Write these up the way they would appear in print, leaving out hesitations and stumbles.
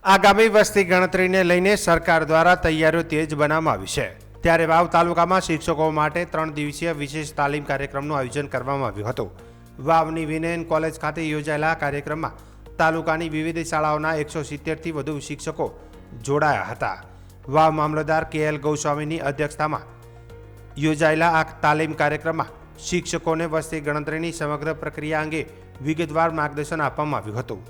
આગામી વસ્તી ગણતરીને લઈને સરકાર દ્વારા તૈયારીઓ તેજ બનાવવામાં આવી છે। ત્યારે વાવ તાલુકામાં શિક્ષકો માટે 3 દિવસીય વિશેષ તાલીમ કાર્યક્રમનું આયોજન કરવામાં આવ્યું હતું। વાવની વિનયન કોલેજ ખાતે યોજાયેલા કાર્યક્રમમાં તાલુકાની વિવિધ શાળાઓના 170થી વધુ શિક્ષકો જોડાયા હતા। વાવ મામલતદાર KL ગૌસ્વામીની અધ્યક્ષતામાં યોજાયેલા આ તાલીમ કાર્યક્રમમાં શિક્ષકોને વસ્તી ગણતરીની સમગ્ર પ્રક્રિયા અંગે વિગતવાર માર્ગદર્શન આપવામાં આવ્યું હતું,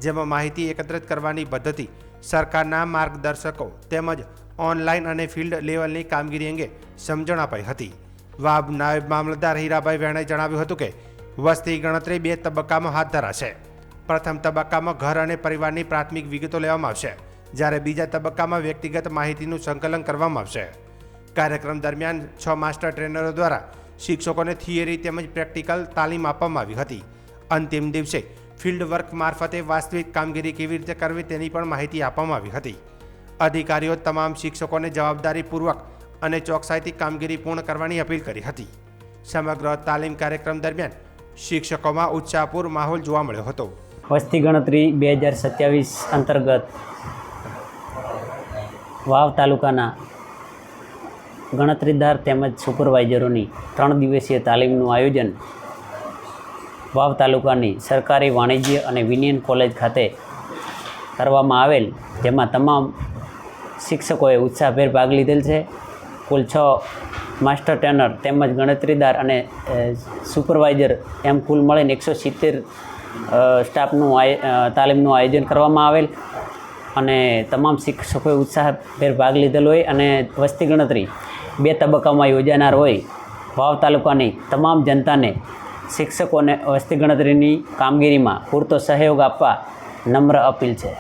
જેમાં માહિતી એકત્રિત કરવાની પદ્ધતિ, સરકારના માર્ગદર્શકો તેમજ ઓનલાઈન અને ફિલ્ડ લેવલની કામગીરી અંગે સમજણ અપાઈ હતી। વાવ નાયબ મામલતદાર હીરાભાઈ વેણાએ જણાવ્યું હતું કે વસ્તી ગણતરી 2 તબક્કામાં હાથ ધરાશે। પ્રથમ તબક્કામાં ઘર અને પરિવારની પ્રાથમિક વિગતો લેવામાં આવશે, જ્યારે બીજા તબક્કામાં વ્યક્તિગત માહિતીનું સંકલન કરવામાં આવશે। કાર્યક્રમ દરમિયાન 6 માસ્ટર ટ્રેનરો દ્વારા શિક્ષકોને થિયરી તેમજ પ્રેક્ટિકલ તાલીમ આપવામાં આવી હતી। અંતિમ દિવસે ફિલ્ડ વર્ક મારફતે વાસ્તવિક કામગીરી કેવી રીતે કરવી તેની પણ માહિતી આપવામાં આવી હતી। અધિકારીઓ તમામ શિક્ષકોને જવાબદારીપૂર્વક અને ચોકસાઈથી કામગીરી પૂર્ણ કરવાની અપીલ કરી હતી। સમગ્ર તાલીમ કાર્યક્રમ દરમિયાન શિક્ષકોમાં ઉત્સાહપૂર્ણ માહોલ જોવા મળ્યો હતો। વસ્તી ગણતરી 2027 અંતર્ગત વાવ તાલુકાના ગણતરીદાર તેમજ સુપરવાઇઝરોની 3 દિવસીય તાલીમનું આયોજન વાવ તાલુકાની સરકારી વાણિજ્ય અને વિનયન કોલેજ ખાતે કરવામાં આવેલ, જેમાં તમામ શિક્ષકોએ ઉત્સાહભેર ભાગ લીધેલ છે। કુલ 6 માસ્ટર ટ્રેનર તેમજ ગણતરીદાર અને સુપરવાઇઝર એમ કુલ મળીને 170 સ્ટાફનું તાલીમનું આયોજન કરવામાં આવેલ અને તમામ શિક્ષકોએ ઉત્સાહભેર ભાગ લીધેલ હોય અને વસ્તી ગણતરી 2 તબક્કામાં યોજાનાર હોય વાવ તાલુકાની તમામ જનતાને શિક્ષકોને વસ્તી ગણતરીની કામગીરીમાં પૂરતો સહયોગ આપવા નમ્ર અપીલ છે।